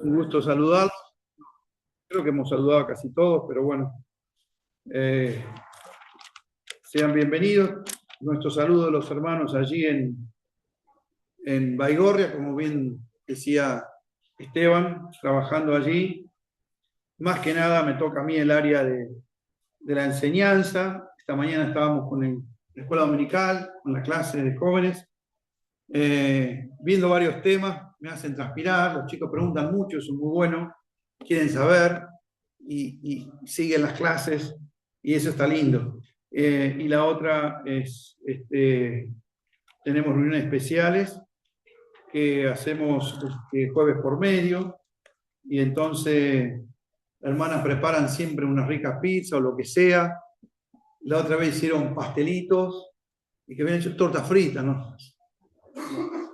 Un gusto saludarlos. Creo que hemos saludado a casi todos, pero bueno, eh, sean bienvenidos. Nuestro saludo a los hermanos allí en Baigorria, como bien decía Esteban, trabajando allí. Más que nada me toca a mí el área de la enseñanza. Esta mañana estábamos con la escuela dominical, con la clase de jóvenes, viendo varios temas, me hacen transpirar, los chicos preguntan mucho, eso es muy bueno, quieren saber y siguen las clases y eso está lindo. Y la otra es, tenemos reuniones especiales que hacemos jueves por medio y entonces las hermanas preparan siempre unas ricas pizzas o lo que sea. La otra vez hicieron pastelitos y que vienen tortas fritas, ¿no?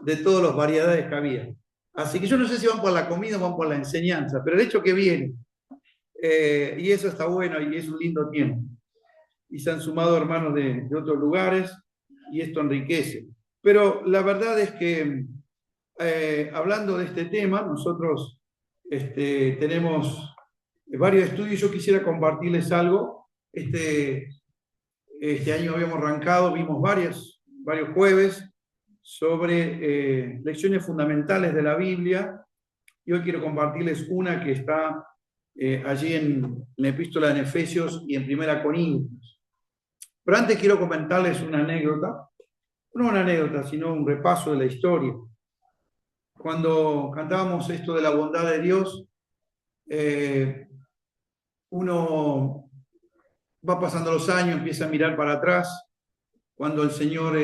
De todas las variedades que había. Así que yo no sé si van por la comida o van por la enseñanza, pero el hecho que vienen, y eso está bueno y es un lindo tiempo. Y se han sumado hermanos de otros lugares y esto enriquece. Pero la verdad es que, hablando de este tema, nosotros tenemos varios estudios. Yo quisiera compartirles algo. Este año habíamos arrancado, vimos varios jueves sobre lecciones fundamentales de la Biblia, y hoy quiero compartirles una que está allí en la epístola de Efesios y en Primera Corintios. Pero antes quiero comentarles una anécdota, no una anécdota, sino un repaso de la historia. Cuando cantábamos esto de la bondad de Dios, uno va pasando los años, empieza a mirar para atrás, cuando el Señor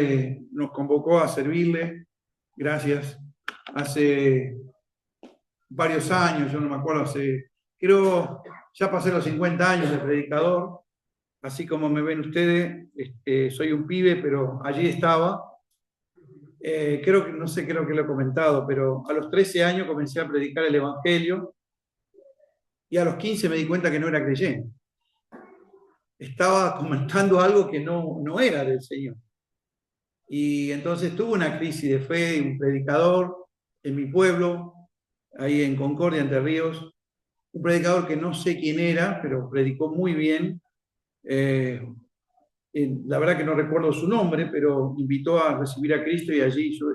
nos convocó a servirle, gracias, hace varios años, yo no me acuerdo, creo, ya pasé los 50 años de predicador, así como me ven ustedes, soy un pibe, pero allí estaba. Creo que, no sé, creo que lo he comentado, pero a los 13 años comencé a predicar el Evangelio y a los 15 me di cuenta que no era creyente. Estaba comentando algo que no era del Señor. Y entonces tuve una crisis de fe, un predicador en mi pueblo, ahí en Concordia, Entre Ríos, un predicador que no sé quién era, pero predicó muy bien. La verdad que no recuerdo su nombre, pero invitó a recibir a Cristo y allí yo,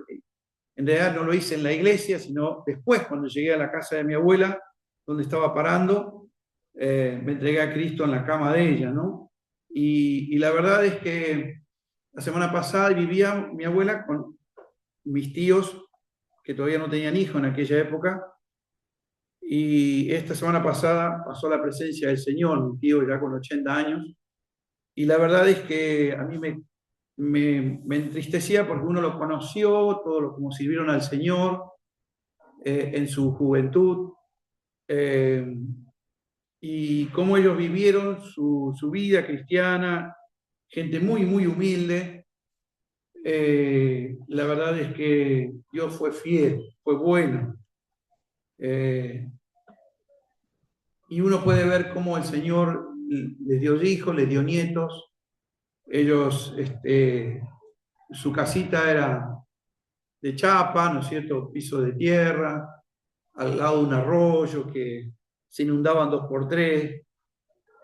en realidad no lo hice en la iglesia, sino después, cuando llegué a la casa de mi abuela, donde estaba parando, me entregué a Cristo en la cama de ella, ¿no? Y la verdad es que la semana pasada vivía mi abuela con mis tíos, que todavía no tenían hijos en aquella época, y esta semana pasada pasó la presencia del Señor, mi tío ya con 80 años, y la verdad es que a mí me entristecía porque uno lo conoció, todos los como sirvieron al Señor en su juventud, eh, y cómo ellos vivieron su vida cristiana, gente muy, muy humilde. La verdad es que Dios fue fiel, fue bueno. Y uno puede ver cómo el Señor les dio hijos, les dio nietos. Ellos, su casita era de chapa, ¿no es cierto? Piso de tierra, al lado de un arroyo que se inundaban 2 por 3.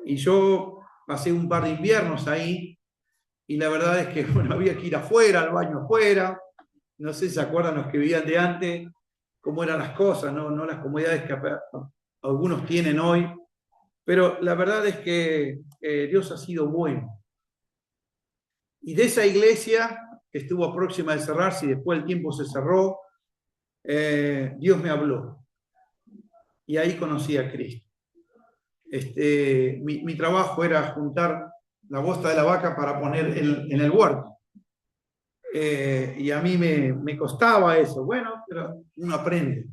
Y yo pasé un par de inviernos ahí y la verdad es que bueno, había que ir afuera, al baño afuera. No sé si se acuerdan los que vivían de antes, cómo eran las cosas, no las comodidades que algunos tienen hoy. Pero la verdad es que Dios ha sido bueno. Y de esa iglesia que estuvo próxima de cerrarse y después el tiempo se cerró, Dios me habló. Y ahí conocí a Cristo. Mi trabajo era juntar la bosta de la vaca para poner en el huerto. Y a mí me costaba eso. Bueno, pero uno aprende.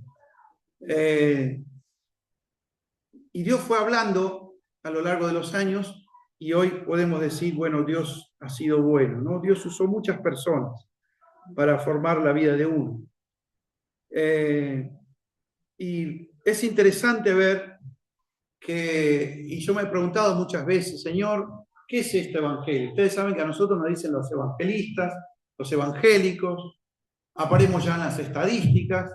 Y Dios fue hablando a lo largo de los años y hoy podemos decir, bueno, Dios ha sido bueno, ¿no? Dios usó muchas personas para formar la vida de uno. Y es interesante ver que, y yo me he preguntado muchas veces, Señor, ¿qué es este evangelio? Ustedes saben que a nosotros nos dicen los evangelistas, los evangélicos, aparecemos ya en las estadísticas,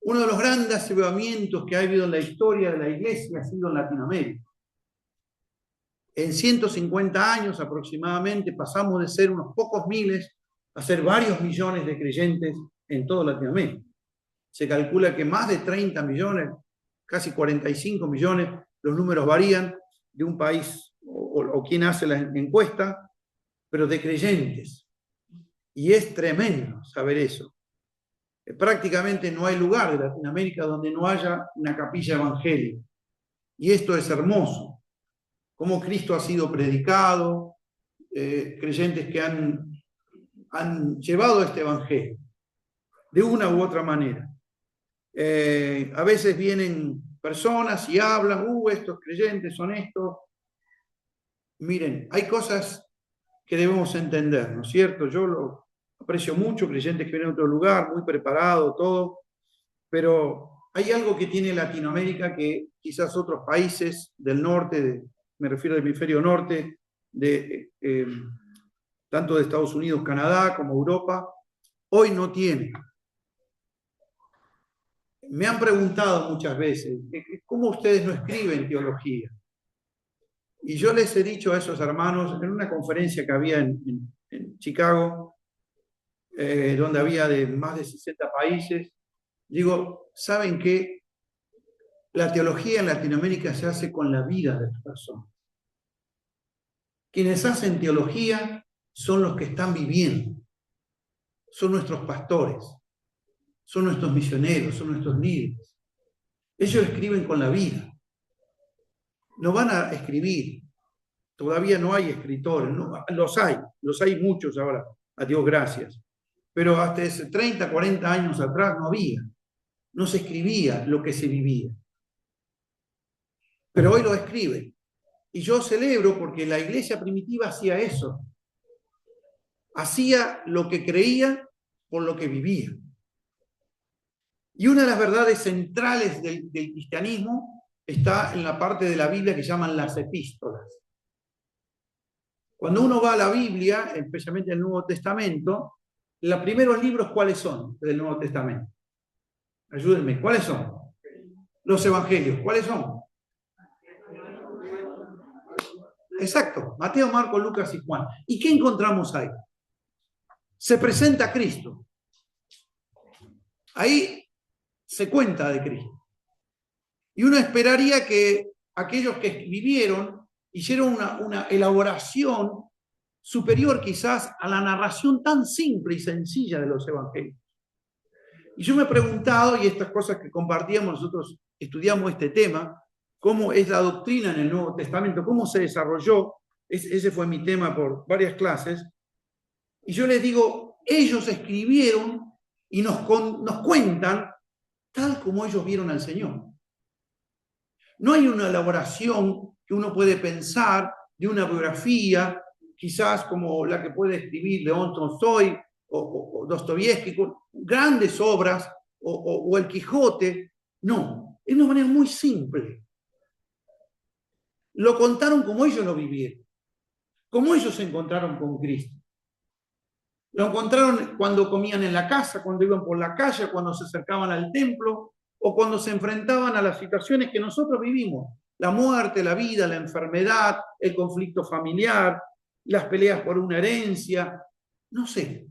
Uno de los grandes avivamientos que ha habido en la historia de la iglesia ha sido en Latinoamérica. En 150 años aproximadamente pasamos de ser unos pocos miles a ser varios millones de creyentes en toda Latinoamérica. Se calcula que más de 30 millones, casi 45 millones, los números varían de un país o quien hace la encuesta, pero de creyentes. Y es tremendo saber eso. Prácticamente no hay lugar de Latinoamérica donde no haya una capilla evangélica. Y esto es hermoso. Cómo Cristo ha sido predicado, creyentes que han llevado este evangelio de una u otra manera. A veces vienen personas y hablan, estos creyentes son estos. Miren, hay cosas que debemos entender, ¿no es cierto? Yo lo aprecio mucho, creyentes que vienen de otro lugar, muy preparado, todo, pero hay algo que tiene Latinoamérica que quizás otros países del norte, me refiero al hemisferio norte, tanto de Estados Unidos, Canadá, como Europa, hoy no tiene. Me han preguntado muchas veces, ¿cómo ustedes no escriben teología? Y yo les he dicho a esos hermanos, en una conferencia que había en Chicago, donde había de más de 60 países, digo, ¿saben qué? La teología en Latinoamérica se hace con la vida de las personas. Quienes hacen teología son los que están viviendo, son nuestros pastores, son nuestros misioneros, son nuestros líderes. Ellos escriben con la vida. No van a escribir. Todavía no hay escritores. No, los hay muchos ahora, a Dios gracias. Pero hasta hace 30, 40 años atrás no había. No se escribía lo que se vivía. Pero hoy lo escriben. Y yo celebro porque la iglesia primitiva hacía eso. Hacía lo que creía por lo que vivía. Y una de las verdades centrales del cristianismo está en la parte de la Biblia que llaman las epístolas. Cuando uno va a la Biblia, especialmente el Nuevo Testamento, los primeros libros, ¿cuáles son del Nuevo Testamento? Ayúdenme, ¿cuáles son? Los evangelios, ¿cuáles son? Exacto, Mateo, Marcos, Lucas y Juan. ¿Y qué encontramos ahí? Se presenta a Cristo. Ahí se cuenta de Cristo. Y uno esperaría que aquellos que vivieron hicieron una elaboración superior quizás a la narración tan simple y sencilla de los evangelios. Y yo me he preguntado, y estas cosas que compartíamos, nosotros estudiamos este tema, cómo es la doctrina en el Nuevo Testamento, cómo se desarrolló, ese fue mi tema por varias clases, y yo les digo, ellos escribieron y nos cuentan tal como ellos vieron al Señor. No hay una elaboración que uno puede pensar de una biografía, quizás como la que puede escribir León Tolstoy o Dostoyevsky, con grandes obras, o El Quijote. No, es una manera muy simple. Lo contaron como ellos lo vivieron, como ellos se encontraron con Cristo. Lo encontraron cuando comían en la casa, cuando iban por la calle, cuando se acercaban al templo, o cuando se enfrentaban a las situaciones que nosotros vivimos. La muerte, la vida, la enfermedad, el conflicto familiar, las peleas por una herencia, no sé.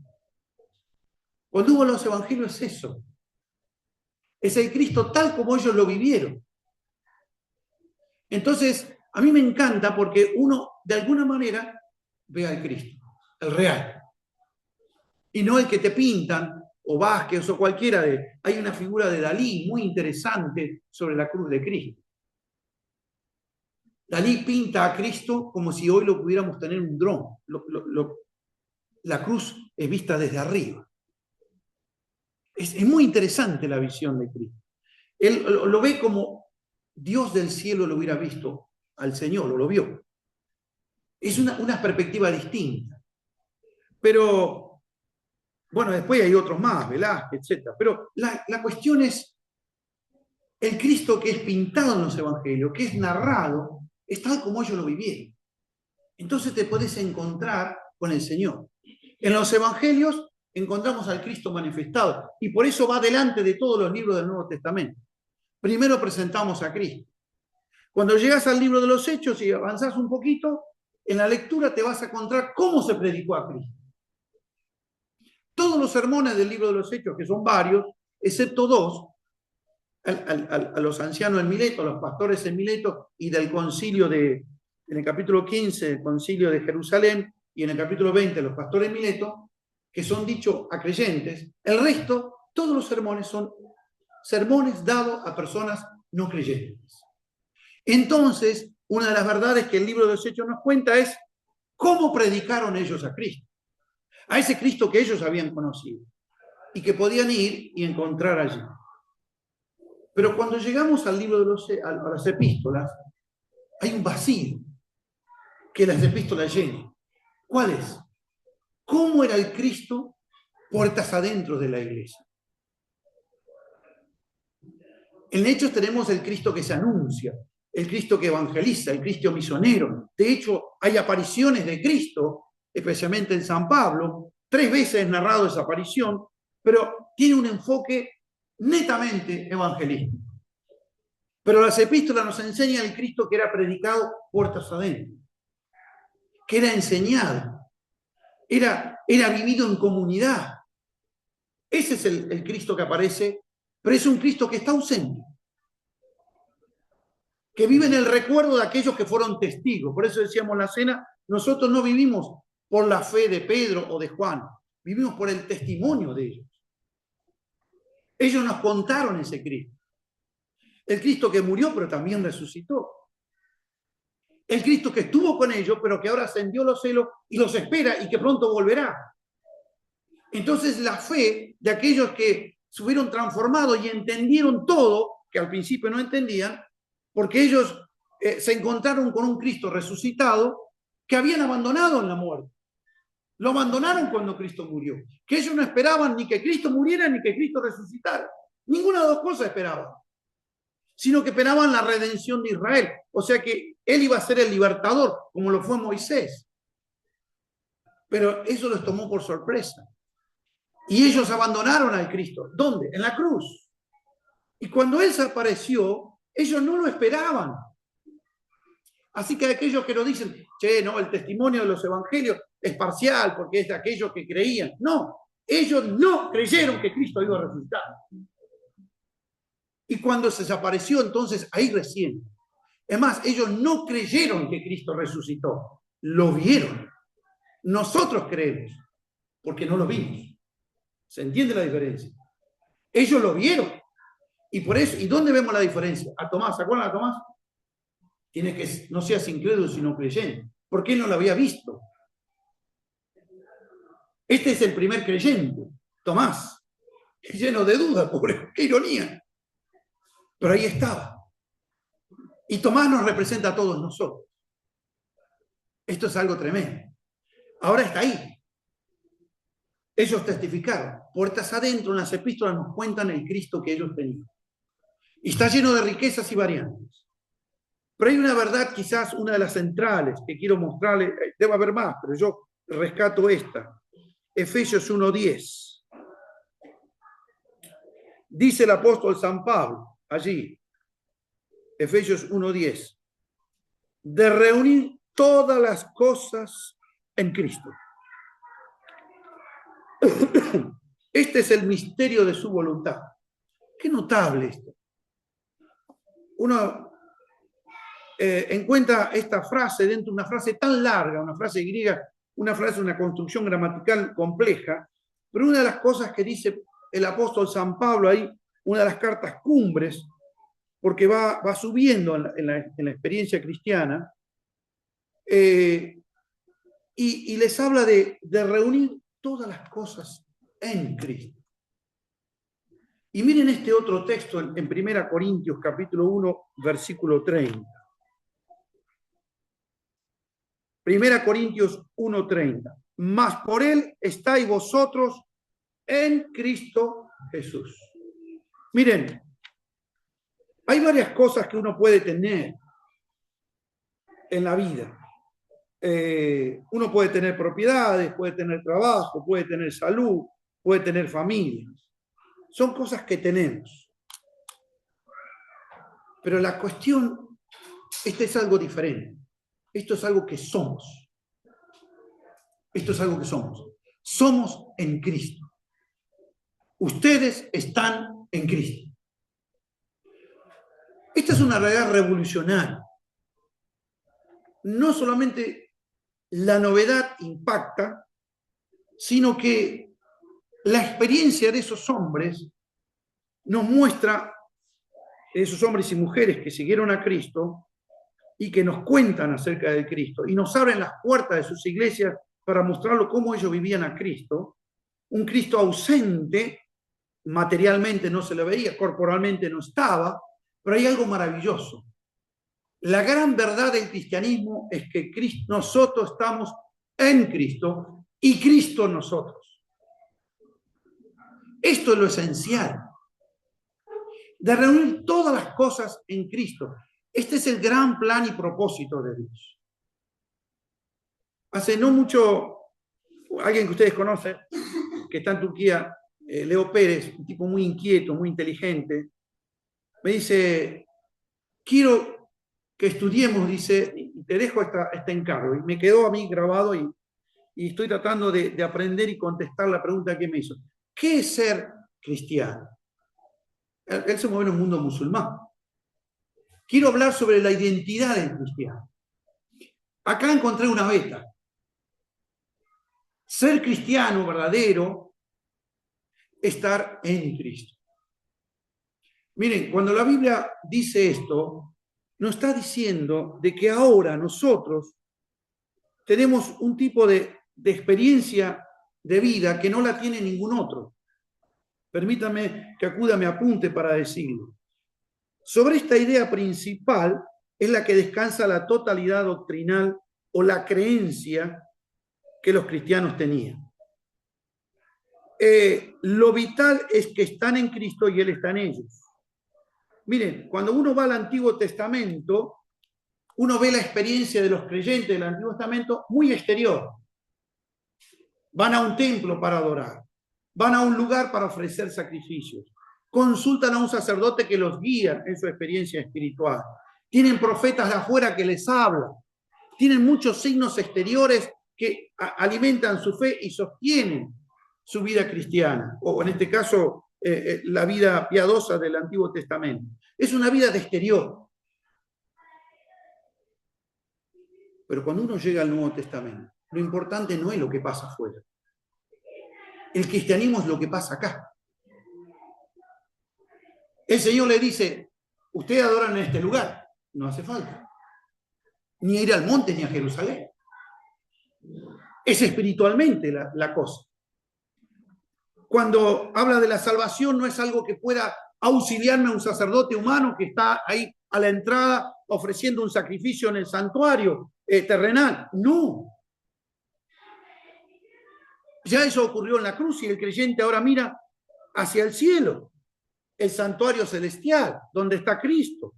Cuando hubo los evangelios es eso. Es el Cristo tal como ellos lo vivieron. Entonces, a mí me encanta porque uno, de alguna manera, ve al Cristo, el real. Y no el que te pintan, o Vázquez, o cualquiera de... Hay una figura de Dalí muy interesante sobre la cruz de Cristo. Dalí pinta a Cristo como si hoy lo pudiéramos tener un dron. La cruz es vista desde arriba. Es muy interesante la visión de Cristo. Él lo ve como Dios del cielo lo hubiera visto al Señor, o lo vio. Es una perspectiva distinta. Pero, bueno, después hay otros más, Velázquez, etc. Pero la cuestión es, el Cristo que es pintado en los evangelios, que es narrado, es tal como ellos lo vivieron. Entonces te podés encontrar con el Señor. En los evangelios encontramos al Cristo manifestado. Y por eso va delante de todos los libros del Nuevo Testamento. Primero presentamos a Cristo. Cuando llegas al libro de los Hechos y avanzás un poquito, en la lectura te vas a encontrar cómo se predicó a Cristo. Todos los sermones del libro de los Hechos, que son varios, excepto dos, a los ancianos en Mileto, a los pastores en Mileto, y del concilio en el capítulo 15, el concilio de Jerusalén, y en el capítulo 20, los pastores en Mileto, que son dichos a creyentes. El resto, todos los sermones son sermones dados a personas no creyentes. Entonces, una de las verdades que el libro de los Hechos nos cuenta es cómo predicaron ellos a Cristo, a ese Cristo que ellos habían conocido y que podían ir y encontrar allí. Pero cuando llegamos al libro de a las epístolas, hay un vacío que las epístolas llenan. ¿Cuál es? ¿Cómo era el Cristo puertas adentro de la iglesia? En Hechos tenemos el Cristo que se anuncia, el Cristo que evangeliza, el Cristo misionero. De hecho, hay apariciones de Cristo, especialmente en San Pablo. 3 veces es narrado esa aparición, pero tiene un enfoque netamente evangelístico. Pero las epístolas nos enseñan el Cristo que era predicado puertas adentro, que era enseñado, era vivido en comunidad. Ese es el Cristo que aparece, pero es un Cristo que está ausente, que vive en el recuerdo de aquellos que fueron testigos. Por eso decíamos en la cena, nosotros no vivimos por la fe de Pedro o de Juan, vivimos por el testimonio de ellos. Ellos nos contaron ese Cristo. El Cristo que murió, pero también resucitó. El Cristo que estuvo con ellos, pero que ahora ascendió a los cielos y los espera y que pronto volverá. Entonces la fe de aquellos que se hubieron transformado y entendieron todo, que al principio no entendían, porque ellos se encontraron con un Cristo resucitado que habían abandonado en la muerte. Lo abandonaron cuando Cristo murió. Que ellos no esperaban ni que Cristo muriera ni que Cristo resucitara. Ninguna de las dos cosas esperaban. Sino que esperaban la redención de Israel. O sea que él iba a ser el libertador, como lo fue Moisés. Pero eso los tomó por sorpresa. Y ellos abandonaron al Cristo. ¿Dónde? En la cruz. Y cuando él se apareció, ellos no lo esperaban. Así que aquellos que nos dicen, che, no, el testimonio de los evangelios es parcial porque es de aquellos que creían. No, ellos no creyeron que Cristo iba a resucitar. Y cuando se desapareció, entonces ahí recién. Es más, ellos no creyeron que Cristo resucitó. Lo vieron. Nosotros creemos porque no lo vimos. ¿Se entiende la diferencia? Ellos lo vieron. Y por eso, ¿y dónde vemos la diferencia? A Tomás, ¿se acuerdan a Tomás? Tiene que no seas incrédulo sino creyente. Porque él no lo había visto. Este es el primer creyente, Tomás, lleno de dudas, pobre, qué ironía. Pero ahí estaba. Y Tomás nos representa a todos nosotros. Esto es algo tremendo. Ahora está ahí. Ellos testificaron. Puertas adentro, en las epístolas nos cuentan el Cristo que ellos tenían. Y está lleno de riquezas y variantes. Pero hay una verdad, quizás una de las centrales, que quiero mostrarles. Debe haber más, pero yo rescato esta. Efesios 1:10. Dice el apóstol San Pablo, allí, Efesios 1:10, de reunir todas las cosas en Cristo. Este es el misterio de su voluntad. Qué notable esto. Uno encuentra esta frase dentro de una frase tan larga, una frase griega, una frase, una construcción gramatical compleja, pero una de las cosas que dice el apóstol San Pablo ahí, una de las cartas cumbres, porque va subiendo en la experiencia cristiana, y les habla de reunir todas las cosas en Cristo. Y miren este otro texto en 1 Corintios capítulo 1, versículo 30. 1 Corintios 1:30. Mas por él estáis vosotros en Cristo Jesús. Miren, hay varias cosas que uno puede tener en la vida. Uno puede tener propiedades, puede tener trabajo, puede tener salud, puede tener familia. Son cosas que tenemos. Pero la cuestión, este es algo diferente. Esto es algo que somos. Esto es algo que somos. Somos en Cristo. Ustedes están en Cristo. Esta es una realidad revolucionaria. No solamente la novedad impacta, sino que la experiencia de esos hombres nos muestra, esos hombres y mujeres que siguieron a Cristo y que nos cuentan acerca de Cristo y nos abren las puertas de sus iglesias para mostrarlo cómo ellos vivían a Cristo, un Cristo ausente, materialmente no se le veía, corporalmente no estaba, pero hay algo maravilloso. La gran verdad del cristianismo es que nosotros estamos en Cristo y Cristo en nosotros. Esto es lo esencial, de reunir todas las cosas en Cristo. Este es el gran plan y propósito de Dios. Hace no mucho, alguien que ustedes conocen, que está en Turquía, Leo Pérez, un tipo muy inquieto, muy inteligente, me dice, quiero que estudiemos, dice, y te dejo este encargo. Y me quedó a mí grabado y estoy tratando de aprender y contestar la pregunta que me hizo. ¿Qué es ser cristiano? Él se mueve en un mundo musulmán. Quiero hablar sobre la identidad del cristiano. Acá encontré una beta. Ser cristiano verdadero, estar en Cristo. Miren, cuando la Biblia dice esto, nos está diciendo de que ahora nosotros tenemos un tipo de experiencia de vida que no la tiene ningún otro. Permítame que acuda a mi apunte para decirlo. Sobre esta idea principal es la que descansa la totalidad doctrinal o la creencia que los cristianos tenían. Lo vital es que están en Cristo y Él está en ellos. Miren, cuando uno va al Antiguo Testamento, uno ve la experiencia de los creyentes del Antiguo Testamento muy exterior. Van a un templo para adorar, van a un lugar para ofrecer sacrificios, consultan a un sacerdote que los guía en su experiencia espiritual, tienen profetas de afuera que les hablan, tienen muchos signos exteriores que alimentan su fe y sostienen su vida cristiana, o en este caso la vida piadosa del Antiguo Testamento. Es una vida de exterior. Pero cuando uno llega al Nuevo Testamento, lo importante no es lo que pasa afuera. El cristianismo es lo que pasa acá. El Señor le dice, ustedes adoran en este lugar, no hace falta ni ir al monte ni a Jerusalén. Es espiritualmente la cosa. Cuando habla de la salvación, no es algo que pueda auxiliarme a un sacerdote humano que está ahí a la entrada ofreciendo un sacrificio en el santuario terrenal. No. Ya eso ocurrió en la cruz y el creyente ahora mira hacia el cielo, el santuario celestial, donde está Cristo.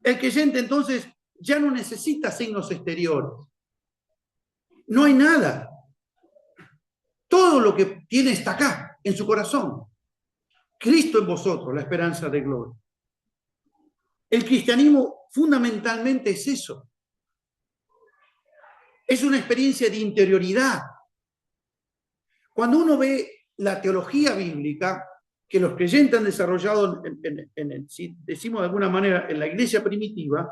El creyente entonces ya no necesita signos exteriores. No hay nada. Todo lo que tiene está acá, en su corazón. Cristo en vosotros, la esperanza de gloria. El cristianismo fundamentalmente es eso. Es una experiencia de interioridad. Cuando uno ve la teología bíblica que los creyentes han desarrollado, si decimos de alguna manera, en la iglesia primitiva,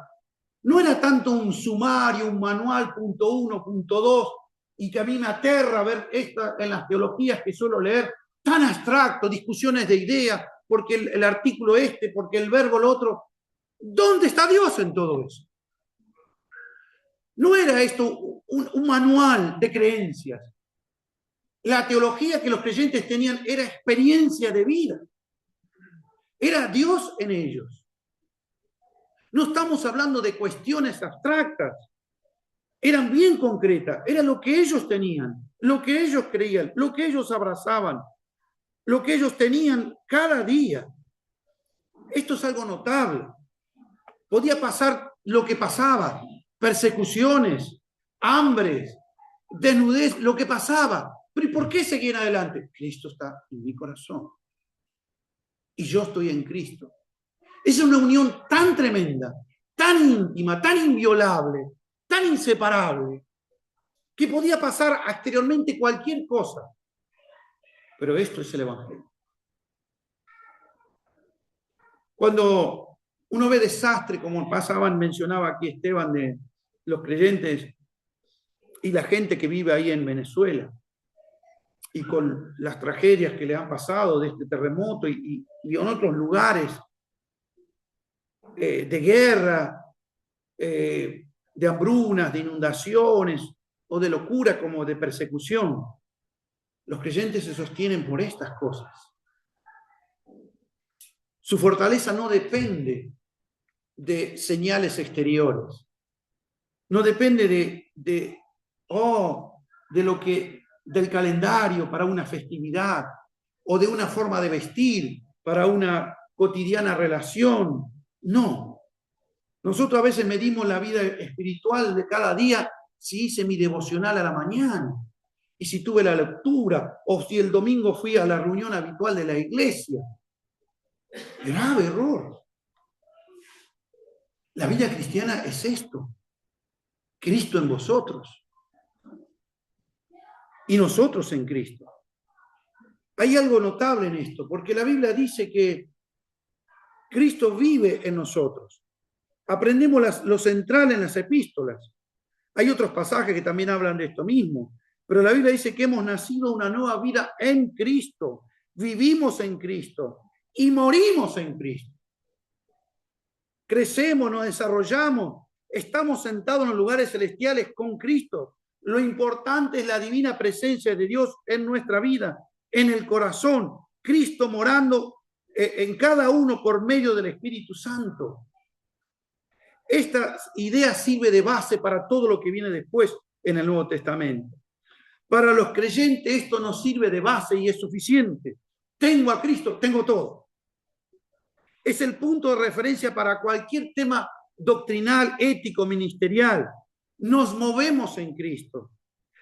no era tanto un sumario, un manual, punto 1, punto 2, y que a mí me aterra ver en las teologías que suelo leer, tan abstracto, discusiones de ideas, porque el artículo porque el verbo lo otro. ¿Dónde está Dios en todo eso? No era esto un manual de creencias. La teología que los creyentes tenían era experiencia de vida. Era Dios en ellos. No estamos hablando de cuestiones abstractas. Eran bien concretas. Era lo que ellos tenían, lo que ellos creían, lo que ellos abrazaban, lo que ellos tenían cada día. Esto es algo notable. Podía pasar lo que pasaba, persecuciones, hambres, desnudez, lo que pasaba. ¿Pero y por qué seguir adelante? Cristo está en mi corazón. Y yo estoy en Cristo. Es una unión tan tremenda, tan íntima, tan inviolable, tan inseparable, que podía pasar exteriormente cualquier cosa. Pero esto es el Evangelio. Cuando uno ve desastre, como mencionaba aquí Esteban, de los creyentes y la gente que vive ahí en Venezuela, y con las tragedias que le han pasado de este terremoto y en otros lugares, de guerra, de hambrunas, de inundaciones, o de locura como de persecución, los creyentes se sostienen por estas cosas. Su fortaleza no depende de señales exteriores, no depende de lo que, del calendario para una festividad, o de una forma de vestir para una cotidiana relación. No. Nosotros a veces medimos la vida espiritual de cada día si hice mi devocional a la mañana, y si tuve la lectura, o si el domingo fui a la reunión habitual de la iglesia. Grave error. La vida cristiana es esto. Cristo en vosotros. Y nosotros en Cristo. Hay algo notable en esto, porque la Biblia dice que Cristo vive en nosotros. Aprendemos lo central en las epístolas. Hay otros pasajes que también hablan de esto mismo, pero la Biblia dice que hemos nacido una nueva vida en Cristo, vivimos en Cristo y morimos en Cristo. Crecemos, nos desarrollamos, estamos sentados en los lugares celestiales con Cristo. Lo importante es la divina presencia de Dios en nuestra vida, en el corazón, Cristo morando en cada uno por medio del Espíritu Santo. Esta idea sirve de base para todo lo que viene después en el Nuevo Testamento. Para los creyentes esto nos sirve de base y es suficiente. Tengo a Cristo, tengo todo. Es el punto de referencia para cualquier tema doctrinal, ético, ministerial. Nos movemos en Cristo.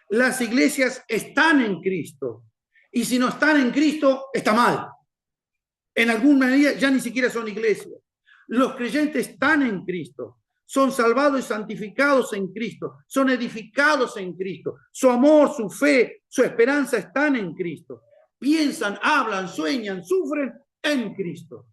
Las iglesias están en Cristo. Y si no están en Cristo, está mal. En alguna medida ya ni siquiera son iglesias. Los creyentes están en Cristo. Son salvados y santificados en Cristo. Son edificados en Cristo. Su amor, su fe, su esperanza están en Cristo. Piensan, hablan, sueñan, sufren en Cristo.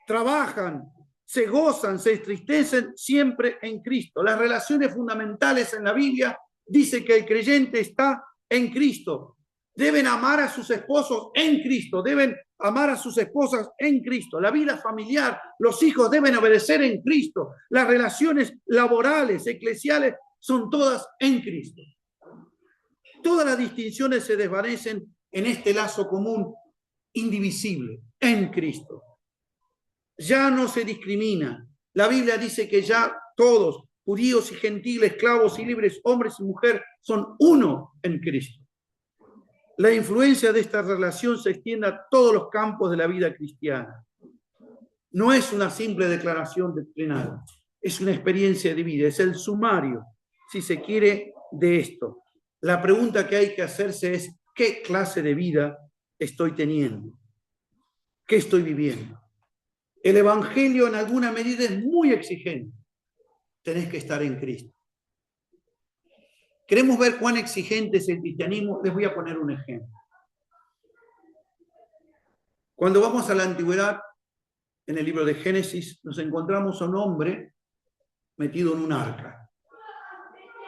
Trabajan, se gozan, se entristecen siempre en Cristo. Las relaciones fundamentales en la Biblia dice que el creyente está en Cristo. Deben amar a sus esposos en Cristo, deben amar a sus esposas en Cristo. La vida familiar, los hijos deben obedecer en Cristo. Las relaciones laborales, eclesiales, son todas en Cristo. Todas las distinciones se desvanecen en este lazo común, indivisible, en Cristo. Ya no se discrimina. La Biblia dice que ya todos, judíos y gentiles, esclavos y libres, hombres y mujeres, son uno en Cristo. La influencia de esta relación se extiende a todos los campos de la vida cristiana. No es una simple declaración doctrinal, es una experiencia de vida, es el sumario, si se quiere, de esto. La pregunta que hay que hacerse es, ¿qué clase de vida estoy teniendo? ¿Qué estoy viviendo? El Evangelio en alguna medida es muy exigente. Tenés que estar en Cristo. ¿Queremos ver cuán exigente es el cristianismo? Les voy a poner un ejemplo. Cuando vamos a la antigüedad, en el libro de Génesis, nos encontramos a un hombre metido en un arca,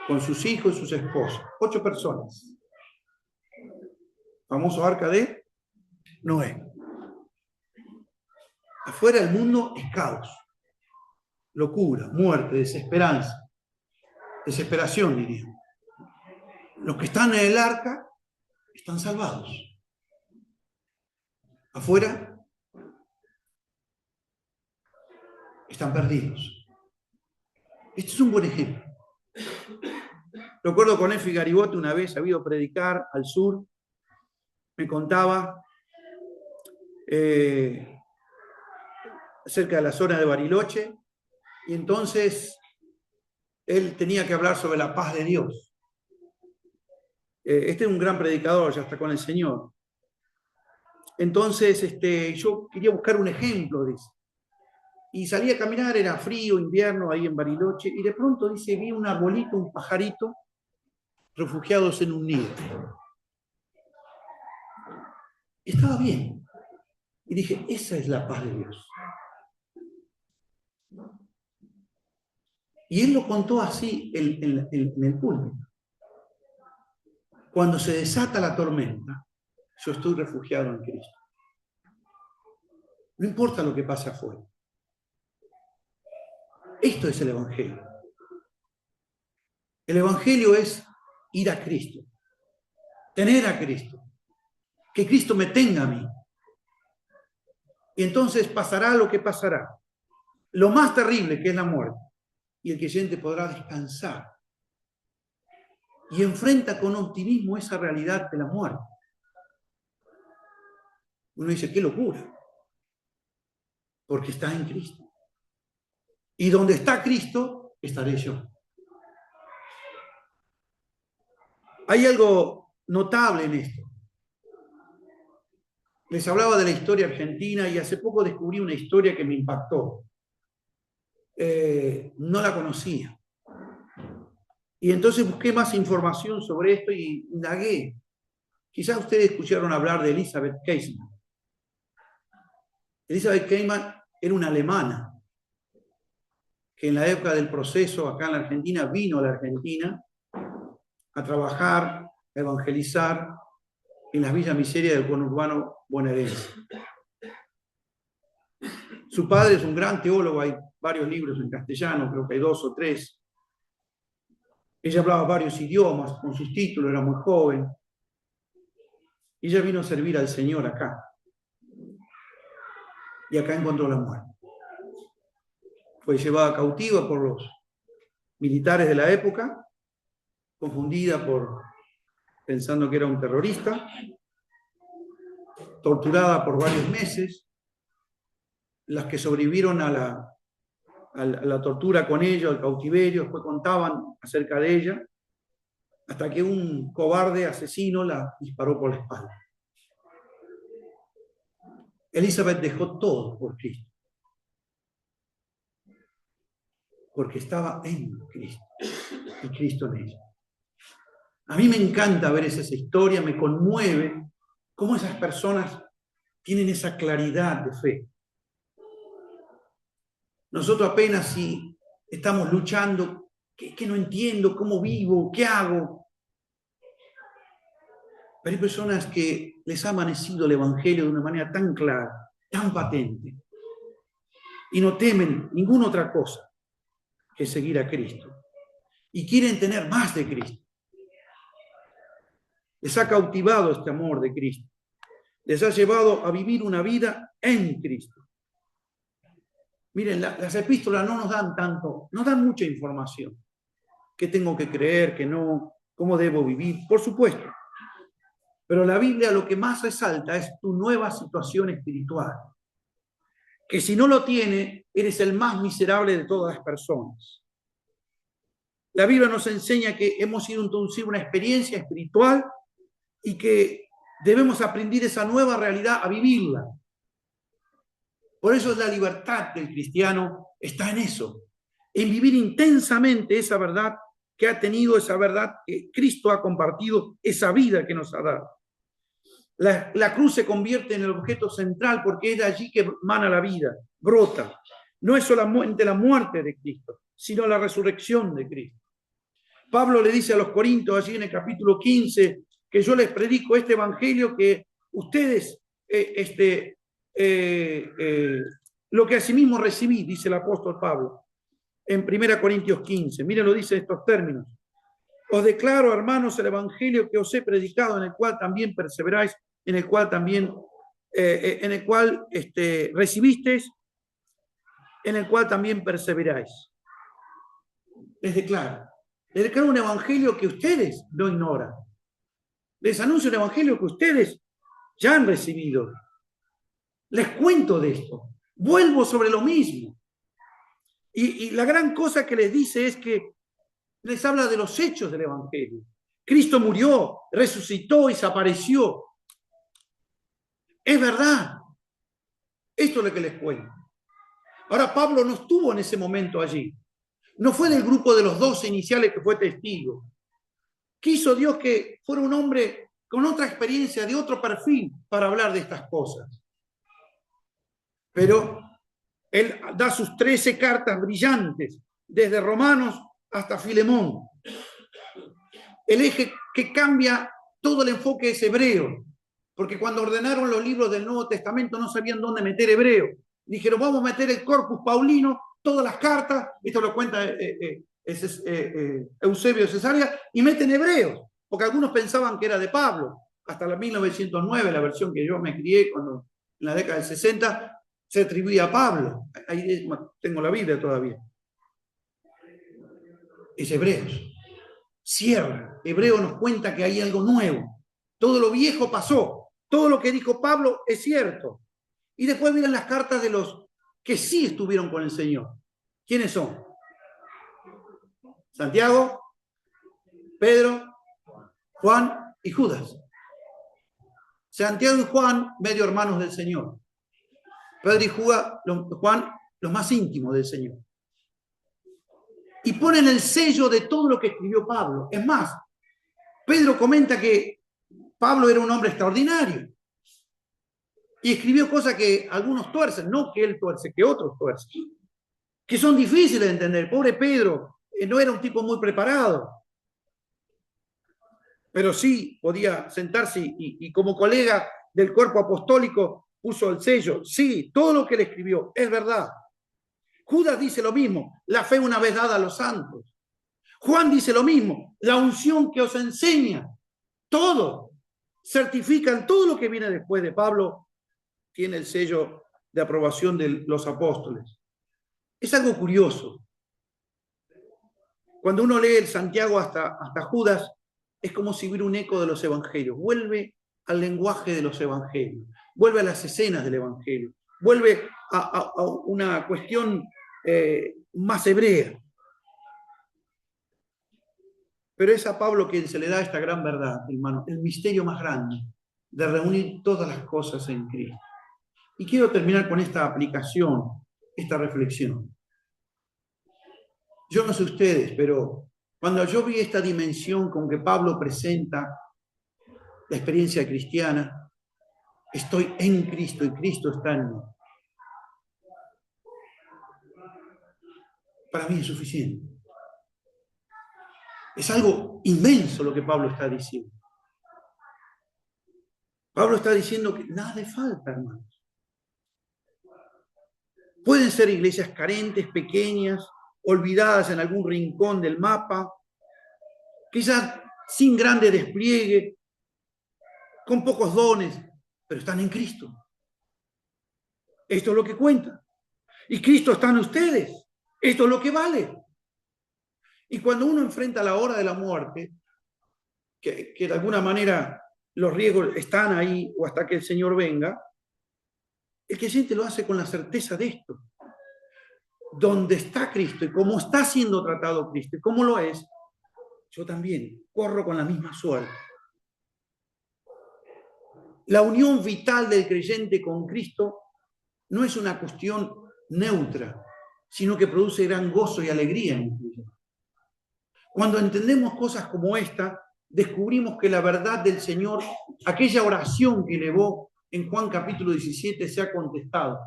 con sus hijos y sus esposas, 8 personas. Famoso arca de Noé. Afuera el mundo es caos, locura, muerte, desesperanza, desesperación, diríamos. Los que están en el arca están salvados. Afuera están perdidos. Este es un buen ejemplo. Recuerdo con Efi Garibote una vez, había ido a predicar al sur, me contaba cerca de la zona de Bariloche, y entonces él tenía que hablar sobre la paz de Dios. Este es un gran predicador, ya está con el Señor. Entonces, yo quería buscar un ejemplo, dice. Y salí a caminar, era frío, invierno, ahí en Bariloche, y de pronto, dice, vi un arbolito, un pajarito, refugiados en un nido. Estaba bien. Y dije, esa es la paz de Dios. Y él lo contó así en el púlpito. Cuando se desata la tormenta, yo estoy refugiado en Cristo. No importa lo que pase afuera. Esto es el Evangelio. El Evangelio es ir a Cristo, tener a Cristo, que Cristo me tenga a mí. Y entonces pasará lo que pasará, lo más terrible que es la muerte, y el creyente podrá descansar y enfrenta con optimismo esa realidad de la muerte. Uno dice, qué locura, porque está en Cristo. Y donde está Cristo, estaré yo. Hay algo notable en esto. Les hablaba de la historia argentina y hace poco descubrí una historia que me impactó. No la conocía. Y entonces busqué más información sobre esto y indagué. Quizás ustedes escucharon hablar de Elisabeth Käsemann. Elisabeth Käsemann era una alemana que en la época del proceso acá en la Argentina vino a la Argentina a trabajar, a evangelizar en las villas miserias del conurbano bonaerense. Su padre es un gran teólogo, hay varios libros en castellano, creo que hay 2 o 3. Ella hablaba varios idiomas con sus títulos, era muy joven. Y ella vino a servir al Señor acá. Y acá encontró la muerte. Fue llevada cautiva por los militares de la época, confundida pensando que era un terrorista, torturada por varios meses. Las que sobrevivieron a la tortura con ella, al cautiverio, después contaban acerca de ella, hasta que un cobarde asesino la disparó por la espalda. Elisabeth dejó todo por Cristo, porque estaba en Cristo y Cristo en ella. A mí me encanta ver esa historia, me conmueve cómo esas personas tienen esa claridad de fe. Nosotros apenas si estamos luchando, que no entiendo, cómo vivo, qué hago. Pero hay personas que les ha amanecido el Evangelio de una manera tan clara, tan patente, y no temen ninguna otra cosa que seguir a Cristo. Y quieren tener más de Cristo. Les ha cautivado este amor de Cristo. Les ha llevado a vivir una vida en Cristo. Miren, las epístolas no nos dan tanto, nos dan mucha información. ¿Qué tengo que creer, qué no? ¿Cómo debo vivir? Por supuesto. Pero la Biblia lo que más resalta es tu nueva situación espiritual. Que si no lo tiene, eres el más miserable de todas las personas. La Biblia nos enseña que hemos ido a introducir una experiencia espiritual y que debemos aprender esa nueva realidad a vivirla. Por eso la libertad del cristiano está en eso, en vivir intensamente esa verdad que ha tenido, esa verdad que Cristo ha compartido, esa vida que nos ha dado. La cruz se convierte en el objeto central porque es de allí que emana la vida, brota. No es solamente la muerte de Cristo, sino la resurrección de Cristo. Pablo le dice a los Corintios allí en el capítulo 15 que yo les predico este evangelio que ustedes lo que asimismo recibí, dice el apóstol Pablo, en 1 Corintios 15. Miren, lo dice en estos términos. Os declaro, hermanos, el evangelio que os he predicado, en el cual también perseveráis, en el cual recibisteis, en el cual también perseveráis. Les declaro un evangelio que ustedes no ignoran. Les anuncio un evangelio que ustedes ya han recibido. Les cuento de esto. Vuelvo sobre lo mismo. Y la gran cosa que les dice es que les habla de los hechos del evangelio. Cristo murió, resucitó y se apareció. Es verdad. Esto es lo que les cuento. Ahora, Pablo no estuvo en ese momento allí. No fue del grupo de los 12 iniciales que fue testigo. Quiso Dios que fuera un hombre con otra experiencia, de otro perfil, para hablar de estas cosas. Pero él da sus 13 cartas brillantes, desde Romanos hasta Filemón. El eje que cambia todo el enfoque es hebreo, porque cuando ordenaron los libros del Nuevo Testamento no sabían dónde meter hebreo. Dijeron, vamos a meter el Corpus Paulino, todas las cartas, esto lo cuenta Eusebio de Cesarea, y meten hebreos, porque algunos pensaban que era de Pablo. Hasta la 1909, la versión que yo me crié cuando, en la década del 60, se atribuía a Pablo. Ahí tengo la Biblia todavía. Es Hebreos. Cierra. Hebreo nos cuenta que hay algo nuevo. Todo lo viejo pasó. Todo lo que dijo Pablo es cierto. Y después vienen las cartas de los que sí estuvieron con el Señor. ¿Quiénes son? Santiago, Pedro, Juan y Judas. Santiago y Juan, medio hermanos del Señor. Pedro y Juan, los más íntimos del Señor. Y ponen el sello de todo lo que escribió Pablo. Es más, Pedro comenta que Pablo era un hombre extraordinario. Y escribió cosas que algunos tuercen, no que él tuerce, que otros tuercen. Que son difíciles de entender. Pobre Pedro no era un tipo muy preparado. Pero sí podía sentarse y como colega del cuerpo apostólico puso el sello. Sí, todo lo que él escribió es verdad. Judas dice lo mismo, la fe una vez dada a los santos. Juan dice lo mismo, la unción que os enseña, todo, certifican todo lo que viene después de Pablo, tiene el sello de aprobación de los apóstoles. Es algo curioso. Cuando uno lee el Santiago hasta Judas, es como si hubiera un eco de los evangelios. Vuelve al lenguaje de los evangelios, vuelve a las escenas del evangelio, vuelve a una cuestión más hebrea. Pero es a Pablo quien se le da esta gran verdad, hermano, el misterio más grande de reunir todas las cosas en Cristo. Y quiero terminar con esta aplicación, esta reflexión. Yo no sé ustedes, pero cuando yo vi esta dimensión con que Pablo presenta la experiencia cristiana, estoy en Cristo y Cristo está en mí. Para mí es suficiente. Es algo inmenso lo que Pablo está diciendo. Pablo está diciendo que nada le falta, hermanos. Pueden ser iglesias carentes, pequeñas, olvidadas en algún rincón del mapa, quizás sin grande despliegue, con pocos dones, pero están en Cristo. Esto es lo que cuenta. Y Cristo está en ustedes. Esto es lo que vale. Y cuando uno enfrenta la hora de la muerte, que de alguna manera los riesgos están ahí o hasta que el Señor venga, el creyente lo hace con la certeza de esto. Donde está Cristo y cómo está siendo tratado Cristo y cómo lo es, yo también corro con la misma suerte. La unión vital del creyente con Cristo no es una cuestión neutra, sino que produce gran gozo y alegría en el creyente. Cuando entendemos cosas como esta, descubrimos que la verdad del Señor, aquella oración que elevó en Juan capítulo 17, se ha contestado.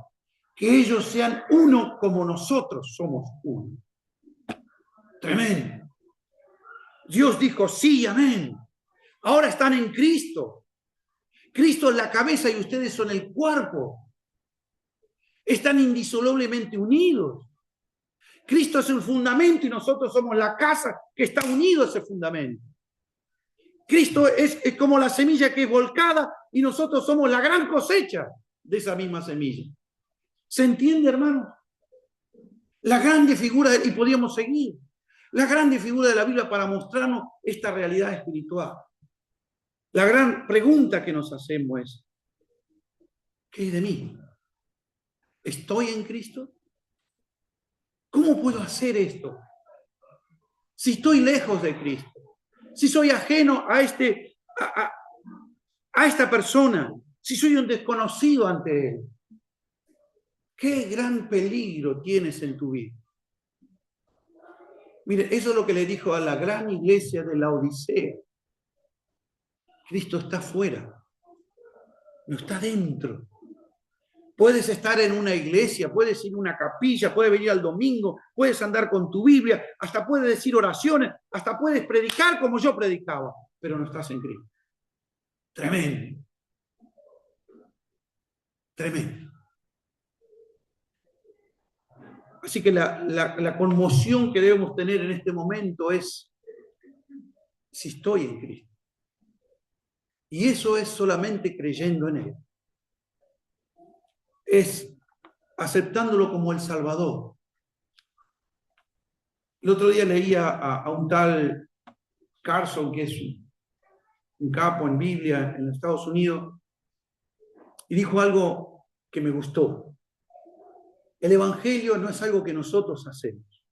Que ellos sean uno como nosotros somos uno. Tremendo. Dios dijo, sí, amén. Ahora están en Cristo. Cristo es la cabeza y ustedes son el cuerpo. Están indisolublemente unidos. Cristo es el fundamento y nosotros somos la casa que está unido a ese fundamento. Cristo es como la semilla que es volcada y nosotros somos la gran cosecha de esa misma semilla. ¿Se entiende, hermano? La grande figura, y podríamos seguir, la grande figura de la Biblia para mostrarnos esta realidad espiritual. La gran pregunta que nos hacemos es, ¿qué es de mí? ¿Estoy en Cristo? ¿Cómo puedo hacer esto? Si estoy lejos de Cristo, si soy ajeno a esta persona, si soy un desconocido ante él? ¿Qué gran peligro tienes en tu vida? Mire, eso es lo que le dijo a la gran iglesia de la Odisea. Cristo está afuera, no está dentro. Puedes estar en una iglesia, puedes ir a una capilla, puedes venir al domingo, puedes andar con tu Biblia, hasta puedes decir oraciones, hasta puedes predicar como yo predicaba, pero no estás en Cristo. Tremendo. Tremendo. Así que la conmoción que debemos tener en este momento es si estoy en Cristo. Y eso es solamente creyendo en Él. Es aceptándolo como el Salvador. El otro día leía a un tal Carson, que es un capo en Biblia en Estados Unidos, y dijo algo que me gustó. El Evangelio no es algo que nosotros hacemos.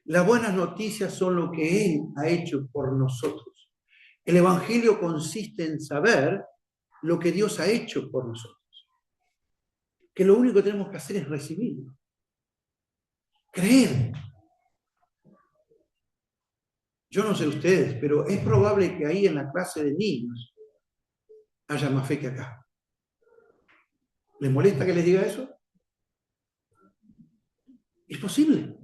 Las buenas noticias son lo que Él ha hecho por nosotros. El Evangelio consiste en saber lo que Dios ha hecho por nosotros. Que lo único que tenemos que hacer es recibirlo. Creer. Yo no sé ustedes, pero es probable que ahí en la clase de niños haya más fe que acá. ¿Les molesta que les diga eso? Es posible.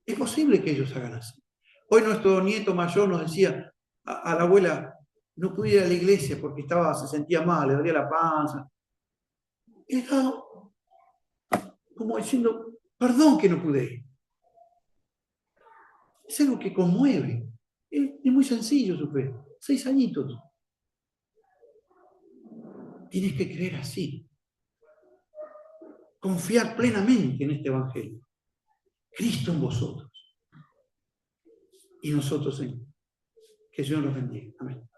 Es posible que ellos hagan así. Hoy nuestro nieto mayor nos decía a la abuela, no pude ir a la iglesia porque se sentía mal, le dolía la panza. Él estaba como diciendo, perdón que no pude ir. Es algo que conmueve. Es muy sencillo su fe. 6 añitos. Tienes que creer así. Confiar plenamente en este Evangelio. Cristo en vosotros. Y nosotros en él. Que el Señor los bendiga. Amén.